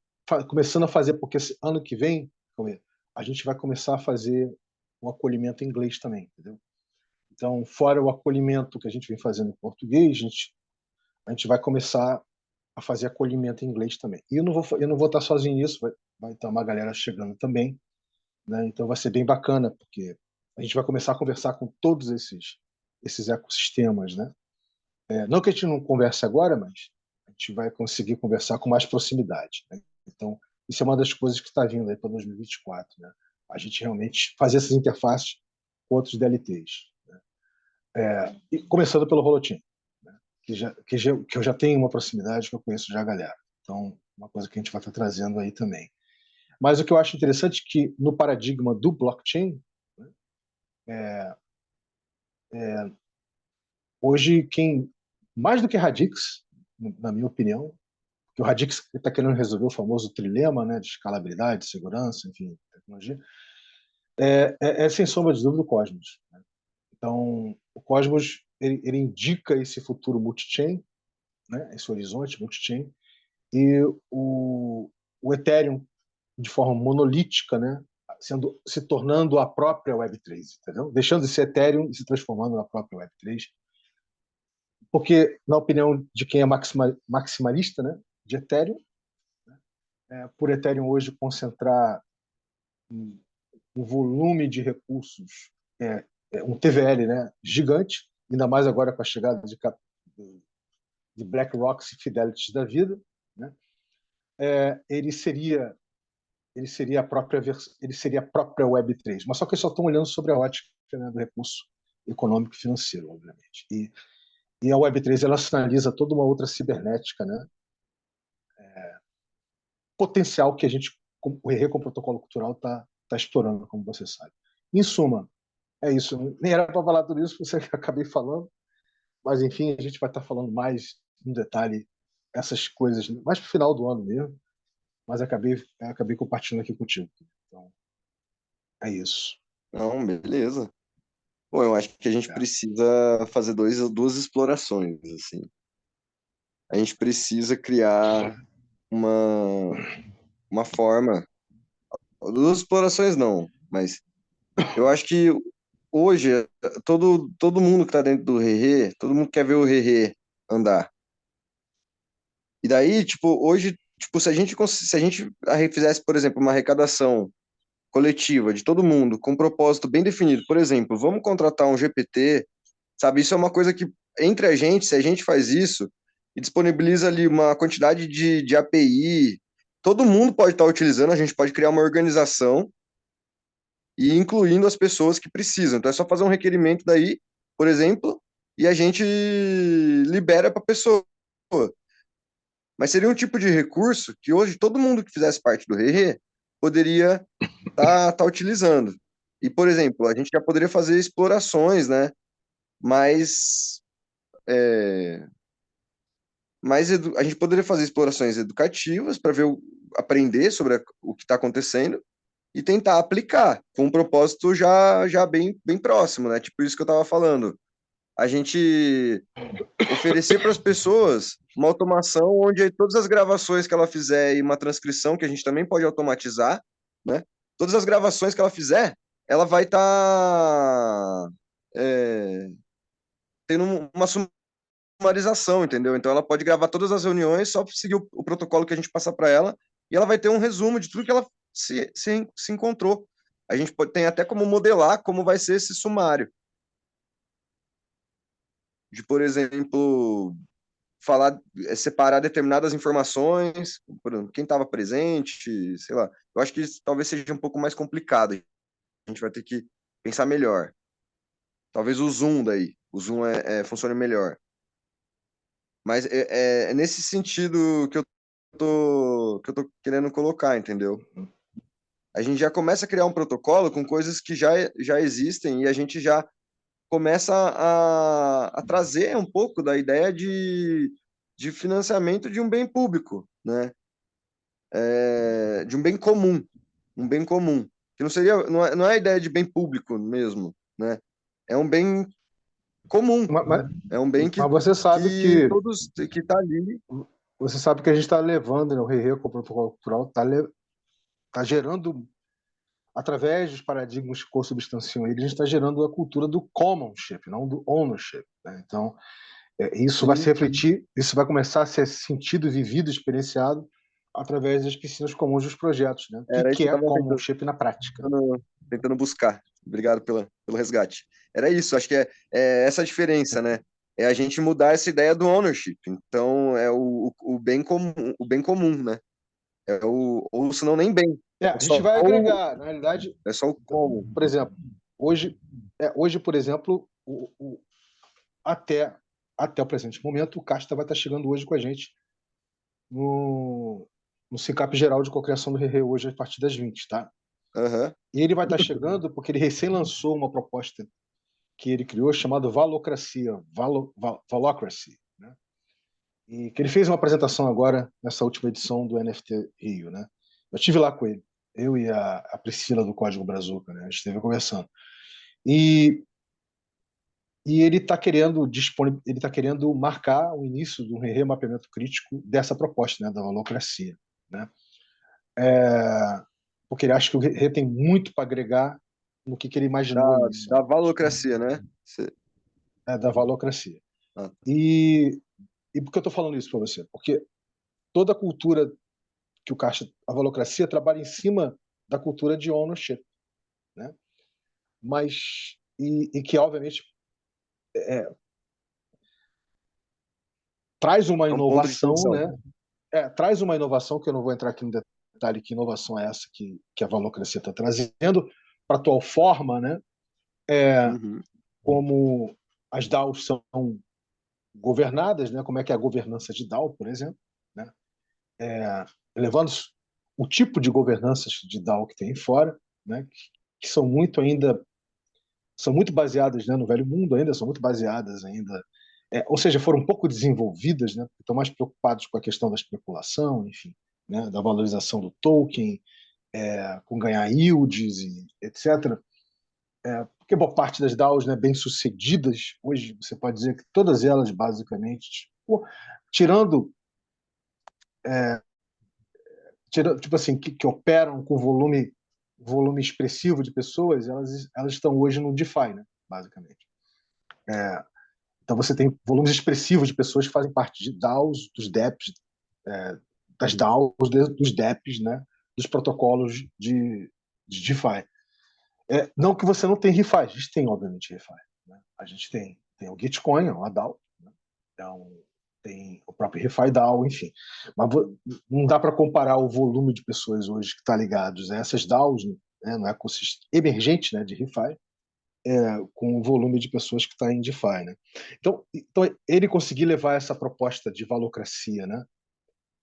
começando a fazer, porque ano que vem, a gente vai começar a fazer um acolhimento em inglês também, entendeu? Então, fora o acolhimento que a gente vem fazendo em português, a gente vai começar a fazer acolhimento em inglês também. E eu não vou estar sozinho nisso, vai estar uma galera chegando também, né? Então vai ser bem bacana, porque a gente vai começar a conversar com todos esses ecossistemas, né? Não que a gente não converse agora, mas a gente vai conseguir conversar com mais proximidade, né? Então, isso é uma das coisas que está vindo aí para 2024, né? A gente realmente fazer essas interfaces com outros DLTs. Né? E começando pelo Holochain, né? Que eu já tenho uma proximidade, que eu conheço já a galera. Então, uma coisa que a gente vai estar trazendo aí também. Mas o que eu acho interessante é que no paradigma do blockchain, hoje quem mais do que Radix, na minha opinião, que o Radix está querendo resolver o famoso trilema, né, de escalabilidade, segurança, enfim, tecnologia, sem sombra de dúvida o Cosmos. Né? Então, o Cosmos ele indica esse futuro multi-chain, né, esse horizonte multi-chain, e o Ethereum de forma monolítica, né, se tornando a própria Web3, entendeu? Deixando de ser Ethereum e se transformando na própria Web3. Porque, na opinião de quem é maximalista, né, de Ethereum, por Ethereum hoje concentrar um volume de recursos, um TVL, né, gigante, ainda mais agora com a chegada de BlackRock e Fidelity da vida, né? Ele seria ele seria a própria Web3, mas só que eles só estão olhando sobre a ótica, né, do recurso econômico e financeiro, obviamente. E a Web3 ela sinaliza toda uma outra cibernética, né, potencial que a gente, o RE com o protocolo cultural tá explorando, como você sabe. Em suma, é isso. Nem era para falar tudo isso, você acabei falando, mas enfim, a gente vai estar falando mais em detalhe essas coisas mais para o final do ano mesmo, mas acabei compartilhando aqui contigo. Então, é isso. Não, beleza. Bom, eu acho que a gente É. precisa fazer duas explorações, assim. A gente precisa criar uma forma. Duas explorações não, mas eu acho que hoje todo mundo que tá dentro do Rerê, todo mundo quer ver o Rerê andar. E daí, tipo, hoje, tipo, se a gente fizesse, por exemplo, uma arrecadação coletiva de todo mundo com um propósito bem definido, por exemplo, vamos contratar um GPT, sabe? Isso é uma coisa que entre a gente, se a gente faz isso e disponibiliza ali uma quantidade de API, todo mundo pode estar utilizando, a gente pode criar uma organização e incluindo as pessoas que precisam. Então é só fazer um requerimento daí, por exemplo, e a gente libera para a pessoa. Mas seria um tipo de recurso que hoje todo mundo que fizesse parte do Rerê poderia tá utilizando. E, por exemplo, a gente já poderia fazer explorações, né? Mais, é, a gente poderia fazer explorações educativas para ver aprender sobre o que está acontecendo e tentar aplicar com um propósito já bem próximo, né? Tipo isso que eu estava falando. A gente oferecer para as pessoas uma automação onde todas as gravações que ela fizer e uma transcrição que a gente também pode automatizar, né? Todas as gravações que ela fizer, ela vai estar tendo uma sumarização, entendeu? Então ela pode gravar todas as reuniões, só seguir o protocolo que a gente passar para ela e ela vai ter um resumo de tudo que ela se encontrou. A gente tem até como modelar como vai ser esse sumário. De, por exemplo, falar, separar determinadas informações, por exemplo, quem estava presente, sei lá. Eu acho que isso talvez seja um pouco mais complicado. A gente vai ter que pensar melhor. Talvez o Zoom daí, o Zoom funcione melhor. Mas é nesse sentido que eu tô querendo colocar, entendeu? A gente já começa a criar um protocolo com coisas que já existem e a gente já começa a trazer um pouco da ideia de financiamento de um bem público, né? De um bem comum, que não é a ideia de bem público mesmo, né? É um bem comum, Mas, mas, é um bem mas você sabe que que todos que tá ali. a gente está levando, né, o Rei com o protocolo cultural tá gerando, através dos paradigmas que consubstanciam ele, a gente está gerando a cultura do commonship, não do ownership, né? Então, isso vai se Sim, refletir, isso vai começar a ser sentido, vivido, experienciado através das piscinas comuns dos projetos, né? O era isso que que eu é estava commonship na prática? tentando buscar. Obrigado pelo resgate. Era isso, acho que é essa a diferença, né? É a gente mudar essa ideia do ownership. Então, é o bem comum, né? Ou se não, nem bem. A gente vai agregar, na realidade, É só o como. por exemplo, hoje, por exemplo, até, até o presente momento, o Casta vai estar chegando hoje com a gente no, no Sincap Geral de Cocriação do Rerê hoje a partir das 20, tá? Aham. E ele vai estar chegando porque ele recém lançou uma proposta que ele criou chamada Valocracia, Valocracy, né? E que ele fez uma apresentação agora nessa última edição do NFT Rio, né? Eu estive lá com ele, eu e a Priscila do Código Brazuca, né? A gente esteve conversando. E, e ele está querendo marcar o início de um remapeamento crítico dessa proposta, né, da Valocracia, né? É, porque ele acha que o Rê tem muito para agregar no que ele imaginou Da inicialmente, né? valocracia, né? Da valocracia. Ah, E, e por que eu estou falando isso para você? Porque toda a cultura que a valocracia trabalha em cima da cultura de ownership, né? Mas e que obviamente traz uma é um ponto de inovação, tensão. né? traz uma inovação, que eu não vou entrar aqui no detalhe que inovação é essa que a Valocracia está trazendo para a atual forma, né? Uhum. Como as DAOs são governadas, né? Como é que é a governança de DAO, por exemplo, né? Levando o tipo de governanças de DAO que tem fora, né? Que são muito ainda são muito baseadas, né, no velho mundo ainda, são muito baseadas ainda, ou seja, foram um pouco desenvolvidas, né, estão mais preocupados com a questão da especulação, enfim, né, da valorização do token, com ganhar yields e etc. Porque boa parte das DAOs, né, bem-sucedidas, hoje você pode dizer que todas elas, basicamente, tirando, tipo assim, que operam com volume expressivo de pessoas, elas estão hoje no DeFi, né, basicamente. Então você tem volumes expressivos de pessoas que fazem parte de DAOs, dos DEPs, das DAOs, dos DEPs, né, dos protocolos de DeFi. Não que você não tem ReFi, a gente tem, obviamente, ReFi. Né? A gente tem o Gitcoin, é uma DAO, né? Então, tem o próprio ReFi DAO, enfim. Mas não dá para comparar o volume de pessoas hoje que está ligados a essas DAOs, né, no ecossistema emergente, né, de ReFi, com o volume de pessoas que está em DeFi. Né? Então, ele conseguir levar essa proposta de valocracia, né,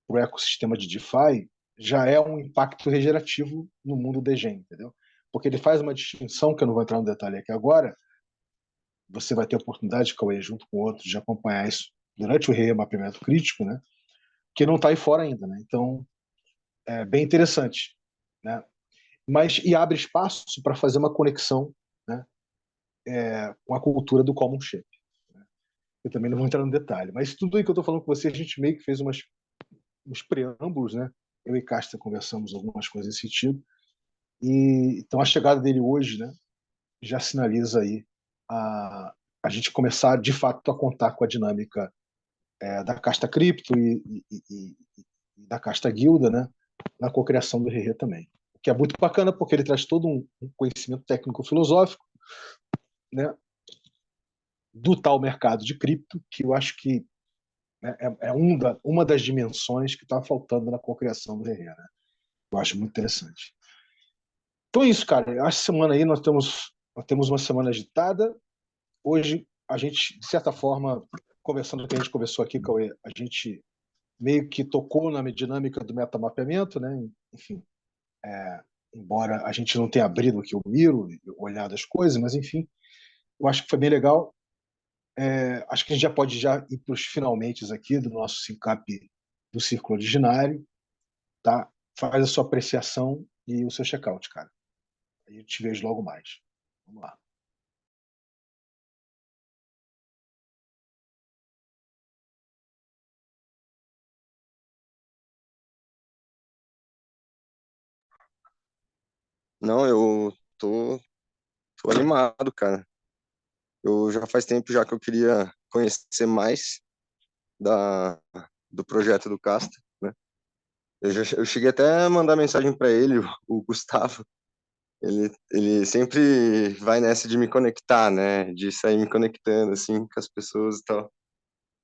para o ecossistema de DeFi já é um impacto regenerativo no mundo degen, entendeu? Porque ele faz uma distinção, que eu não vou entrar no detalhe aqui agora, você vai ter a oportunidade, Cauê, junto com outros, de acompanhar isso durante o remapeamento crítico, né, que não está aí fora ainda. Né? Então, é bem interessante. Né? E abre espaço para fazer uma conexão, né, com a cultura do common shape. Né? Eu também não vou entrar no detalhe, mas tudo aí que eu estou falando com você, a gente meio que fez uns preâmbulos, né? Eu e Casta conversamos algumas coisas nesse sentido. E então a chegada dele hoje, né, já sinaliza aí a gente começar de fato a contar com a dinâmica da Casta Cripto e da Casta Guilda, né, na cocriação do Rerê também. O que é muito bacana porque ele traz todo um conhecimento técnico-filosófico, né, do tal mercado de cripto, que eu acho que, né, uma das dimensões que está faltando na cocriação do Rerê. Né? Eu acho muito interessante. Então é isso, cara. Essa semana aí nós temos uma semana agitada. Hoje, a gente, de certa forma, conversando com o que a gente conversou aqui, Cauê, a gente meio que tocou na dinâmica do metamapeamento, né? Enfim, embora a gente não tenha abrido aqui o Miro, olhado as coisas, mas enfim, eu acho que foi bem legal. Acho que a gente já pode ir para os finalmente aqui do nosso SINCAP do Círculo Originário, tá? Faz a sua apreciação e o seu check-out, cara. Aí eu te vejo logo mais. Vamos lá. Não, eu tô animado, cara. Eu já faz tempo já que eu queria conhecer mais da, do projeto do Casta, né? Eu cheguei até a mandar mensagem para ele, o Gustavo. Ele sempre vai nessa de me conectar, né? De sair me conectando, assim, com as pessoas e tal.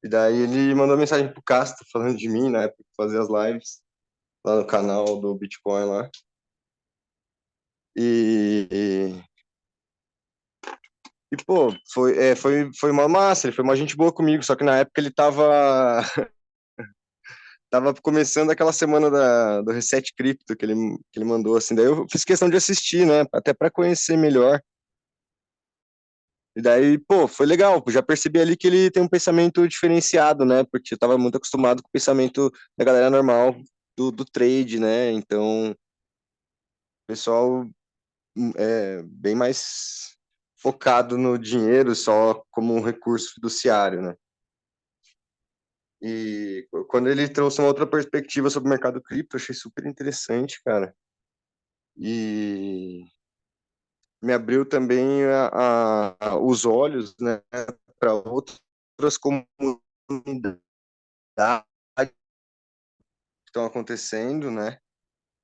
E daí ele mandou mensagem pro Casta, falando de mim, na época que fazia as lives, lá no canal do Bitcoin lá. E, pô, foi uma massa, ele foi uma gente boa comigo, só que na época ele tava começando aquela semana do Reset Cripto que ele mandou, assim, daí eu fiz questão de assistir, né, até para conhecer melhor. E daí, pô, foi legal, já percebi ali que ele tem um pensamento diferenciado, né, porque eu tava muito acostumado com o pensamento da galera normal do trade, né, então, o pessoal é bem mais focado no dinheiro só como um recurso fiduciário, né. E quando ele trouxe uma outra perspectiva sobre o mercado cripto, eu achei super interessante, cara. E me abriu também os olhos, né, para outras comunidades que estão acontecendo, né,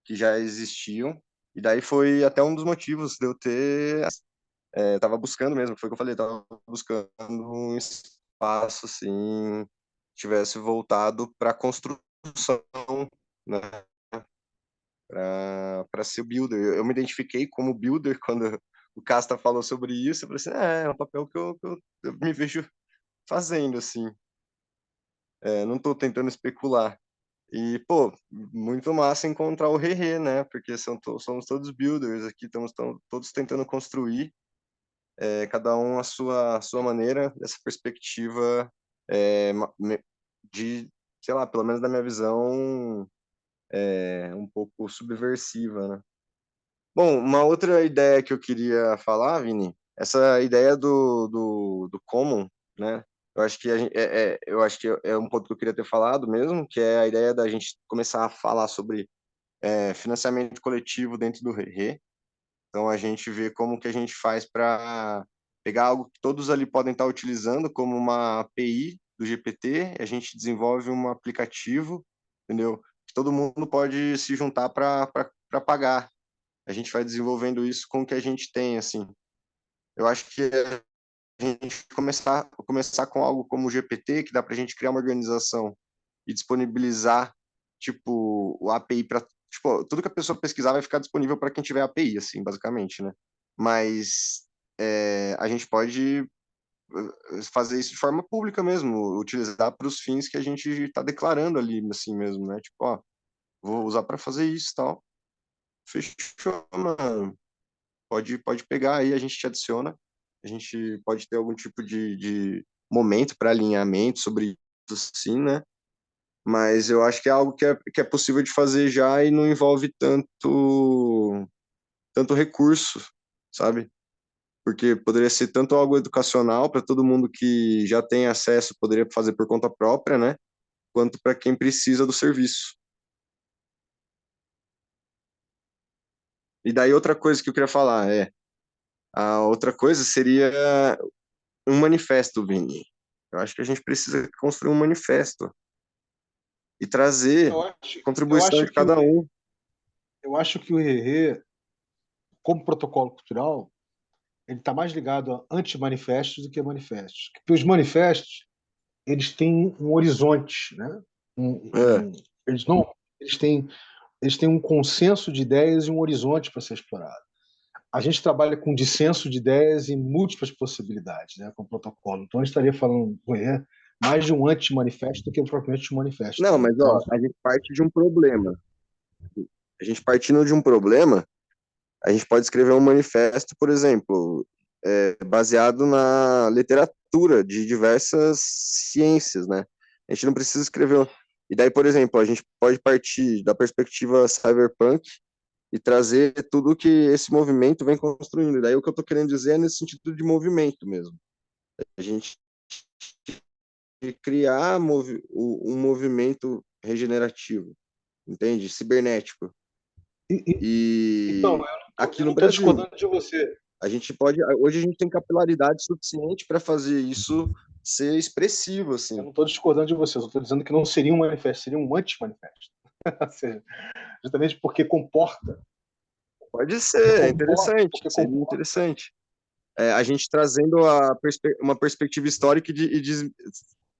que já existiam. E daí foi até um dos motivos de eu ter, tava buscando mesmo, foi o que eu falei, tava buscando um espaço assim, tivesse voltado para construir né, para ser o builder. Eu me identifiquei como builder quando o Casta falou sobre isso. Eu falei assim, é um papel que eu me vejo fazendo, assim. Não estou tentando especular. E, pô, muito massa encontrar o Rerê, né? Porque somos todos builders aqui, estamos todos tentando construir, cada um a sua maneira, dessa perspectiva de, sei lá, pelo menos da minha visão, um pouco subversiva, né? Bom, uma outra ideia que eu queria falar, Vini, essa ideia do common, né? Eu acho que eu acho que é um ponto que eu queria ter falado mesmo, que é a ideia da gente começar a falar sobre financiamento coletivo dentro do Rê. Então a gente vê como que a gente faz para pegar algo que todos ali podem estar utilizando, como uma API do GPT, a gente desenvolve um aplicativo, entendeu? Que todo mundo pode se juntar para pagar. A gente vai desenvolvendo isso com o que a gente tem, assim. Eu acho que a gente começar com algo como o GPT, que dá para a gente criar uma organização e disponibilizar, tipo, o API para, tipo, tudo que a pessoa pesquisar vai ficar disponível para quem tiver API, assim, basicamente, né? Mas a gente pode fazer isso de forma pública mesmo, utilizar para os fins que a gente está declarando ali, assim mesmo, né? Tipo, ó, vou usar para fazer isso e tal. Fechou, mano. Pode pegar aí, a gente te adiciona. A gente pode ter algum tipo de momento para alinhamento sobre isso, sim, né? Mas eu acho que é algo que é possível de fazer já e não envolve tanto recurso, sabe? Porque poderia ser tanto algo educacional para todo mundo que já tem acesso, poderia fazer por conta própria, né? Quanto para quem precisa do serviço. E daí outra coisa que eu queria falar a outra coisa seria um manifesto, Vini. Eu acho que a gente precisa construir um manifesto e trazer Eu acho, eu contribuição acho de que o, cada um. eu acho que o Rerê, como protocolo cultural, ele está mais ligado a anti-manifestos do que a manifestos. Porque os manifestos, eles têm um horizonte, né? É, Eles não, eles têm, eles têm um consenso de ideias e um horizonte para ser explorado. A gente trabalha com dissenso de ideias e múltiplas possibilidades, né, com o protocolo. Então, a gente estaria falando mais de um anti-manifesto do que propriamente um manifesto. não, Né? mas Então, ó, a gente parte de um problema. A gente partindo de um problema, a gente pode escrever um manifesto, por exemplo, baseado na literatura de diversas ciências, né? A gente não precisa escrever. E daí, por exemplo, a gente pode partir da perspectiva cyberpunk e trazer tudo que esse movimento vem construindo. E daí o que eu estou querendo dizer é nesse sentido de movimento mesmo. A gente criar um movimento regenerativo, entende? Cibernético. e, então, E aqui eu no não estou Brasil, discordando de você. hoje a gente tem capilaridade suficiente para fazer isso ser expressivo, Eu assim. não estou discordando de você. Eu estou dizendo que não seria um manifesto, seria um anti-manifesto. Ou seja, justamente porque comporta, Pode ser, é interessante, porque seria comporta. interessante. A gente trazendo uma perspectiva histórica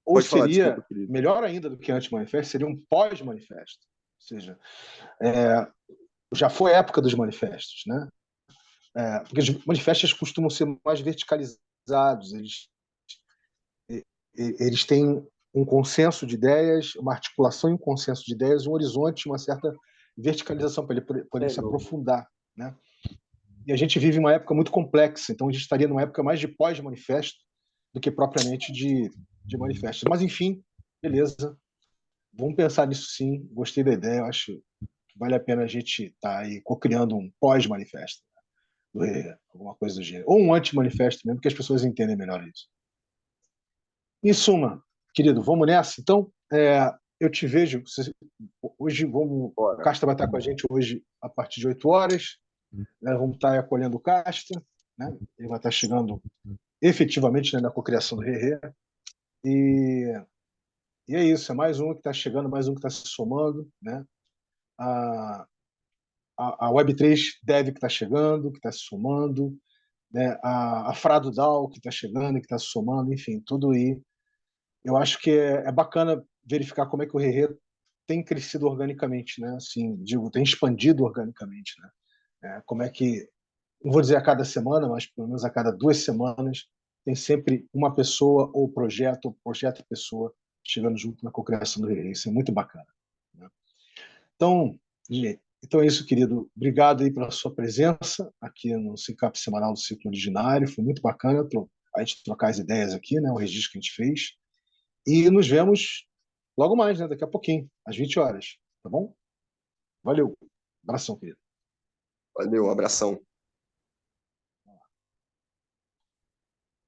Ou pode falar, seria, desculpa, querido. melhor ainda do que anti-manifesto, seria um pós-manifesto. Ou seja, já foi a época dos manifestos, né? Porque os manifestos costumam ser mais verticalizados, eles têm um consenso de ideias, uma articulação e um consenso de ideias, um horizonte, uma certa verticalização para ele poder se aprofundar, né? E a gente vive uma época muito complexa, então a gente estaria numa época mais de pós-manifesto do que propriamente de manifesto. Mas, enfim, beleza. Vamos pensar nisso sim. Gostei da ideia. Eu acho que vale a pena a gente estar aí co-criando um pós-manifesto, alguma coisa do gênero. Ou um anti-manifesto mesmo, que as pessoas entendem melhor isso. Em suma, querido, vamos nessa? Então, eu te vejo. Hoje vamos. O Bora. Casta vai estar com a gente hoje a partir de 8 horas. Né? Vamos estar acolhendo o Casta. Né? Ele vai estar chegando efetivamente, né, na cocriação do Rerê. E, e é isso, é mais um que está chegando, mais um que está se somando. Né? A, a Web3 Dev que está chegando, que está se somando. Né? A Frado DAO que está chegando, que está se somando, enfim, tudo aí. Eu acho que é bacana verificar como é que o Rerê tem crescido organicamente, né? Assim, digo, tem expandido organicamente, né? Como é que, não vou dizer a cada semana, mas pelo menos a cada 2 semanas, tem sempre uma pessoa ou projeto e pessoa chegando junto na cocriação do relé. Isso é muito bacana, né? Então, gente, então é isso, querido. Obrigado aí pela sua presença aqui no Sincap Semanal do Ciclo Originário. Foi muito bacana a gente trocar as ideias aqui, né? O registro que a gente fez. E nos vemos logo mais, né? Daqui a pouquinho, às 20 horas. Tá bom? Valeu. Abração, querido. Valeu, abração.